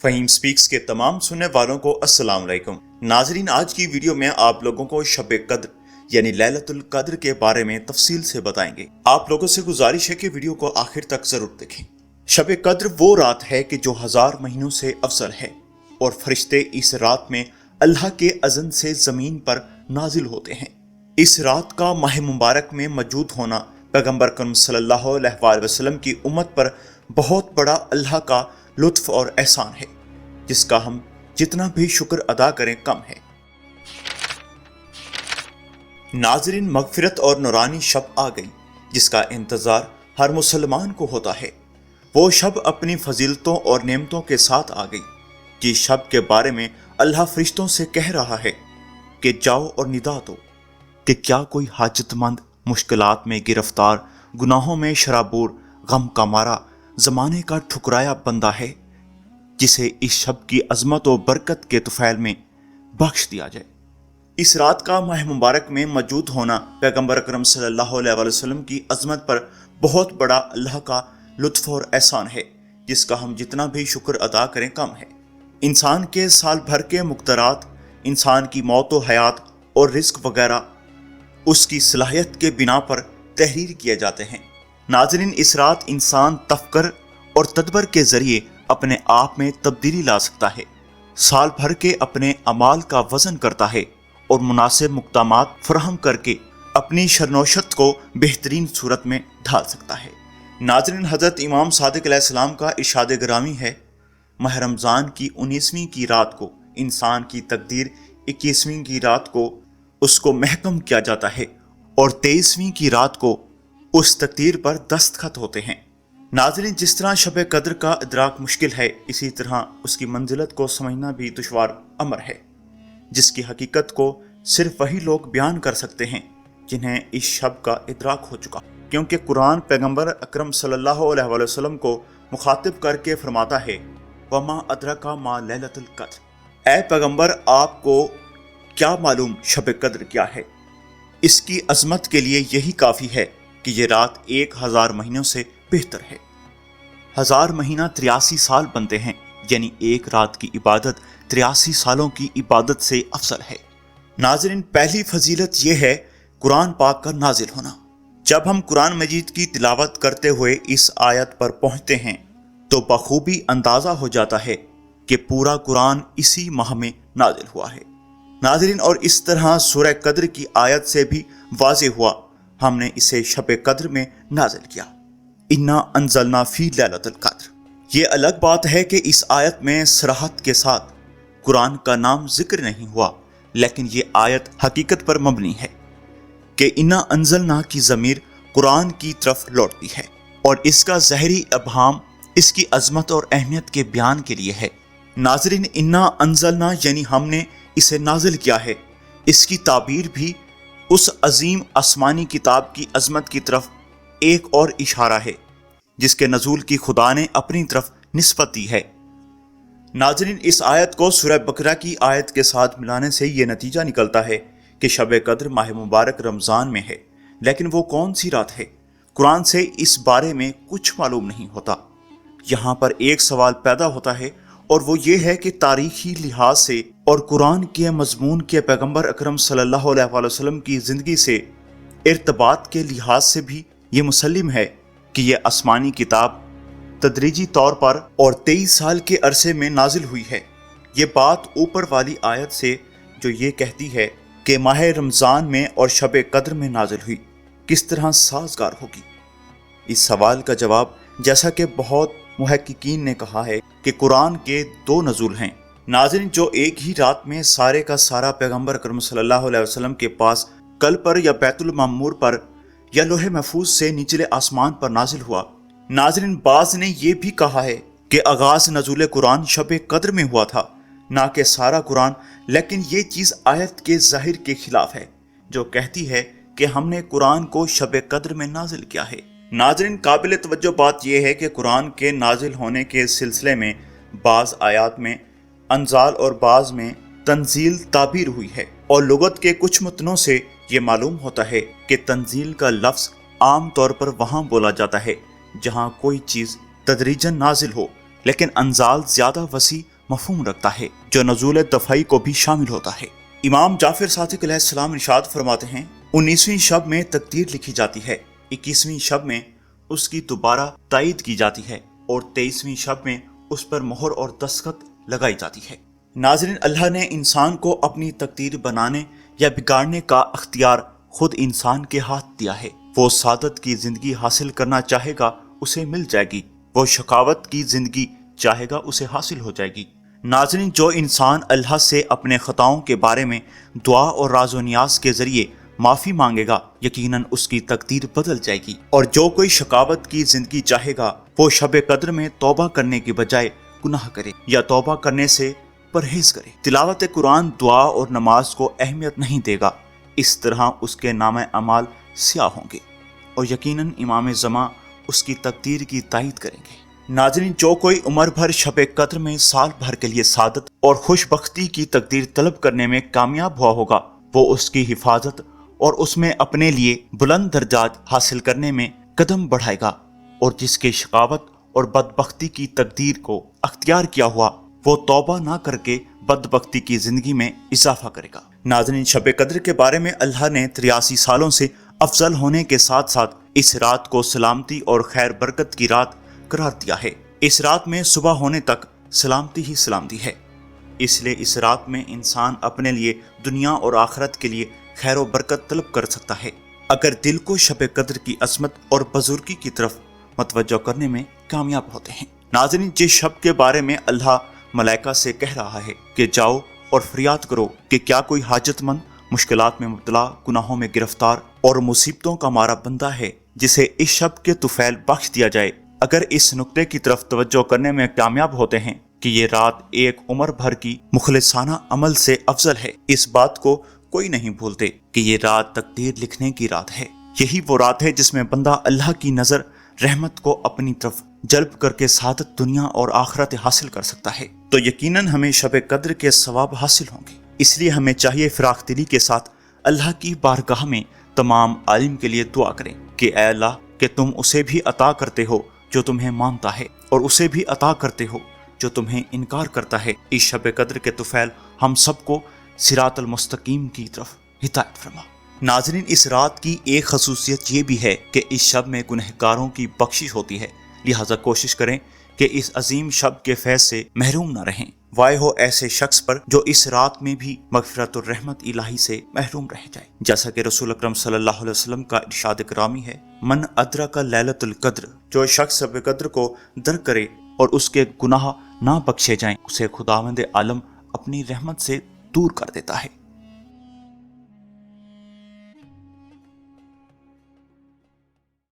Faheem speaks के तमाम सुनने वालों को अस्सलाम वालेकुम। नाजरीन, आज की वीडियो में आप लोगों को शब कद्र यानी लैलतुल कद्र के बारे में तफसील से बताएंगे। आप लोगों से गुजारिश है कि वीडियो को आखिर तक जरूर देखें। शब कद्र वो रात है कि जो 1000 महीनों से अफजल है और फरिश्ते इस रात में अल्लाह के अज़न से जमीन पर नाजिल होते हैं। इस रात का माह मुबारक में मौजूद होना पैगम्बर अकरम सल्लल्लाहु अलैहि वसल्लम की उम्मत पर बहुत बड़ा अल्लाह का लुत्फ और एहसान है, जिसका हम जितना भी शुक्र अदा करें कम है। नाज़रीन, मगफिरत और नूरानी शब आ गई, जिसका इंतज़ार हर मुसलमान को होता है। वो शब अपनी फजीलतों और नेमतों के साथ आ गई। कि शब के बारे में अल्लाह फरिश्तों से कह रहा है कि जाओ और निदा दो कि क्या कोई हाजतमंद मुश्किलात में गिरफ्तार, गुनाहों में शराबूर, गम का मारा, ज़माने का ठुकराया बंदा है, जिसे इस शब की अजमत और बरकत के तुफैल में बख्श दिया जाए। इस रात का माह मुबारक में मौजूद होना पैगम्बर अकरम सल्लल्लाहु अलैहि वसल्लम की अजमत पर बहुत बड़ा अल्लाह का लुत्फ और एहसान है, जिसका हम जितना भी शुक्र अदा करें कम है। इंसान के साल भर के मुक़द्दरात, इंसान की मौत व हयात और रिस्क वगैरह उसकी सलाहियत के बिना पर तहरीर किए जाते हैं। नाज़रीन, इस रात इंसान तफक्कर और तदब्बर के ज़रिए अपने आप में तब्दीली ला सकता है, साल भर के अपने अमाल का वज़न करता है और मुनासिब मुक़दामात फराहम करके अपनी शरनौशत को बेहतरीन सूरत में ढाल सकता है। नाज़रीन, हज़रत इमाम सादिक अलैहिस्सलाम का इरशाद गिरामी है, माह रमज़ान की 19वीं की रात को इंसान की तकदीर 21वीं की रात को उसको महकम किया जाता है और 23वीं की रात को उस तकदीर पर दस्तखत होते हैं। नाज़रीन, जिस तरह शब कद्र का इदराक मुश्किल है, इसी तरह उसकी मंजिलत को समझना भी दुश्वार अमर है, जिसकी हकीकत को सिर्फ वही लोग बयान कर सकते हैं जिन्हें इस शब का इदराक हो चुका। क्योंकि कुरान पैगम्बर अकरम सल्लल्लाहु अलैहि वसल्लम को मुखातिब करके फरमाता है, वमा अदरका मा लैलतुल कद्र। ऐ पैगम्बर, आपको क्या मालूम शब कद्र क्या है? इसकी अजमत के लिए यही काफ़ी है कि ये रात 1000 महीनों से बेहतर है। 1000 महीना 83 साल बनते हैं, यानी एक रात की इबादत 83 सालों की इबादत से अफसल है। नाज़रीन, पहली फजीलत यह है कुरान पाक का नाजिल होना। जब हम कुरान मजीद की तिलावत करते हुए इस आयत पर पहुंचते हैं तो बखूबी अंदाज़ा हो जाता है कि पूरा कुरान इसी माह में नाजिल हुआ है। नाज़रीन, और इस तरह सूरह कद्र की आयत से भी वाज़े हुआ, हमने इसे शब कद्र में नाजिल किया। इन्ना अंज़लना फी लैलतुल कद्र। ये अलग बात है कि इस आयत में सराहत के साथ कुरान का नाम जिक्र नहीं हुआ, लेकिन ये आयत हकीकत पर मबनी है कि इन्ना अंज़लना की ज़मीर कुरान की तरफ लौटती है और इसका ज़हरी अबहाम इसकी अजमत और अहमियत के बयान के लिए है। नाज़रीन, इन्ना अंज़लना यानी हमने इसे नाजिल किया है, इसकी ताबीर भी उस अजीम आसमानी किताब की अजमत की तरफ एक और इशारा है, जिसके नज़ूल की खुदा ने अपनी तरफ निस्बत दी है। नाज़रीन, इस आयत को सूरह बकरा की आयत के साथ मिलाने से ये नतीजा निकलता है कि शब कद्र माह मुबारक रमज़ान में है, लेकिन वो कौन सी रात है? कुरान से इस बारे में कुछ मालूम नहीं होता। यहाँ पर एक सवाल पैदा होता है और वो ये है कि तारीखी लिहाज से और कुरान के मजमून के पैगम्बर अकरम सल्लल्लाहु अलैहि वसल्लम की ज़िंदगी से इर्तबात के लिहाज से भी ये मुसल्लिम है कि यह आसमानी किताब तदरीजी तौर पर और 23 साल के अरसे में नाजिल हुई है। ये बात ऊपर वाली आयत से जो ये कहती है कि माह रमज़ान में और शब कद्र में नाजिल हुई, किस तरह साजगार होगी? इस सवाल का जवाब, जैसा कि बहुत मुहक्किकीन ने कहा है कि कुरान के 2 नज़ूल हैं। नाज़रीन, जो एक ही रात में सारे का सारा पैगम्बर अकरम सल्लल्लाहु अलैहि वसल्लम के पास कल पर या बैतुल मामूर पर या लोहे महफूज से निचले आसमान पर नाजिल हुआ। नाज़रीन, बाज़ ने यह भी कहा है कि आगाज़ नज़ूल कुरान शब कद्र में हुआ था, ना कि सारा कुरान। लेकिन ये चीज़ आयत के ज़ाहिर के खिलाफ है, जो कहती है कि हमने कुरान को शब कद्र में नाजिल किया है। नाज़रीन, काबिल तवज्जो बात यह है कि कुरान के नाजिल होने के सिलसिले में बाज़ आयात में अंजाल और बाज़ में तंजील ताबीर हुई है, और लुगत के कुछ मतनों से ये मालूम होता है कि तंजील का लफ्ज़ आम तौर पर वहाँ बोला जाता है जहाँ कोई चीज़ तदरीजन नाजिल हो, لیکن انزال زیادہ وسیع مفہوم رکھتا ہے جو نزول دفعی کو بھی شامل ہوتا ہے۔ امام جعفر صادق علیہ السلام ارشاد فرماتے ہیں 19ویں شب میں تقدیر لکھی جاتی ہے، 21ویں شب میں اس کی دوبارہ تائید کی جاتی ہے اور 23ویں شب میں اس پر مہر اور دستخط لگائی جاتی ہے۔ ناظرین، اللہ نے انسان کو اپنی تقدیر بنانے یا بگاڑنے کا اختیار خود انسان کے ہاتھ دیا ہے۔ وہ سعادت کی زندگی حاصل کرنا چاہے گا اسے مل جائے گی، وہ شقاوت کی زندگی چاہے گا اسے حاصل ہو جائے گی۔ ناظرین، جو انسان اللہ سے اپنے خطاؤں کے بارے میں دعا اور راز و نیاز کے ذریعے معافی مانگے گا، یقیناً اس کی تقدیر بدل جائے گی۔ اور جو کوئی شقاوت کی زندگی چاہے گا وہ شب قدر میں توبہ کرنے کی بجائے گناہ کرے یا توبہ کرنے سے پرہیز کرے۔ تلاوت قرآن، دعا اور نماز کو اہمیت نہیں دے گا، اس طرح اس کے نامہ اعمال سیاہ ہوں گے اور یقیناً امام زمان اس کی تقدیر کی تائید کریں گے۔ ناظرین، جو کوئی عمر بھر شب قدر میں سال بھر کے لیے سعادت اور خوش بختی کی تقدیر طلب کرنے میں کامیاب ہوا ہوگا، وہ اس کی حفاظت اور اس میں اپنے لیے بلند درجات حاصل کرنے میں قدم بڑھائے گا، اور جس کے شقاوت اور بدبختی کی تقدیر کو اختیار کیا ہوا وہ توبہ نہ کر کے بدبختی کی زندگی میں اضافہ کرے گا۔ ناظرین، شب قدر کے بارے میں اللہ نے 83 سالوں سے افضل ہونے کے ساتھ ساتھ اس رات کو سلامتی اور خیر برکت کی رات قرار دیا ہے۔ اس رات میں صبح ہونے تک سلامتی ہی سلامتی ہے، اس لیے اس رات میں انسان اپنے لیے دنیا اور آخرت کے لیے خیر و برکت طلب کر سکتا ہے اگر دل کو شب قدر کی عظمت اور بزرگی کی طرف متوجہ کرنے میں کامیاب ہوتے ہیں۔ ناظرین، جس شب کے بارے میں اللہ ملائکہ سے کہہ رہا ہے کہ جاؤ اور فریاد کرو کہ کیا کوئی حاجت مند، مشکلات میں مبتلا، گناہوں میں گرفتار اور مصیبتوں کا مارا بندہ ہے جسے اس شب کے طفیل بخش دیا جائے، اگر اس نقطے کی طرف توجہ کرنے میں کامیاب ہوتے ہیں کہ یہ رات ایک عمر بھر کی مخلصانہ عمل سے افضل ہے، اس بات کو کوئی نہیں بھولتے کہ یہ رات تقدیر لکھنے کی رات ہے۔ یہی وہ رات ہے جس میں بندہ اللہ کی نظر رحمت کو اپنی طرف جلب کر کے سعادت دنیا اور آخرت حاصل کر سکتا ہے۔ تو یقیناً ہمیں شب قدر کے ثواب حاصل ہوں گے، اس لیے ہمیں چاہیے فراخ دلی کے ساتھ اللہ کی بارگاہ میں تمام عالم کے لیے دعا کریں کہ اے اللہ، کہ تم اسے بھی عطا کرتے ہو جو تمہیں مانتا ہے اور اسے بھی عطا کرتے ہو جو تمہیں انکار کرتا ہے۔ اس شب قدر کے طفیل ہم سب کو صراط المستقیم کی طرف ہدایت فرما۔ ناظرین، اس رات کی ایک خصوصیت یہ بھی ہے کہ اس شب میں گنہگاروں کی بخشش ہوتی ہے، لہٰذا کوشش کریں کہ اس عظیم شب کے فیض سے محروم نہ رہیں۔ وائے ہو ایسے شخص پر جو اس رات میں بھی مغفرت اور رحمت الہی سے محروم رہ جائے، جیسا کہ رسول اکرم صلی اللہ علیہ وسلم کا ارشاد گرامی ہے، من ادرک لیلۃ القدر، جو شخص شب قدر کو درک کرے اور اس کے گناہ نہ بخشے جائیں، اسے خداوند عالم اپنی رحمت سے دور کر دیتا ہے۔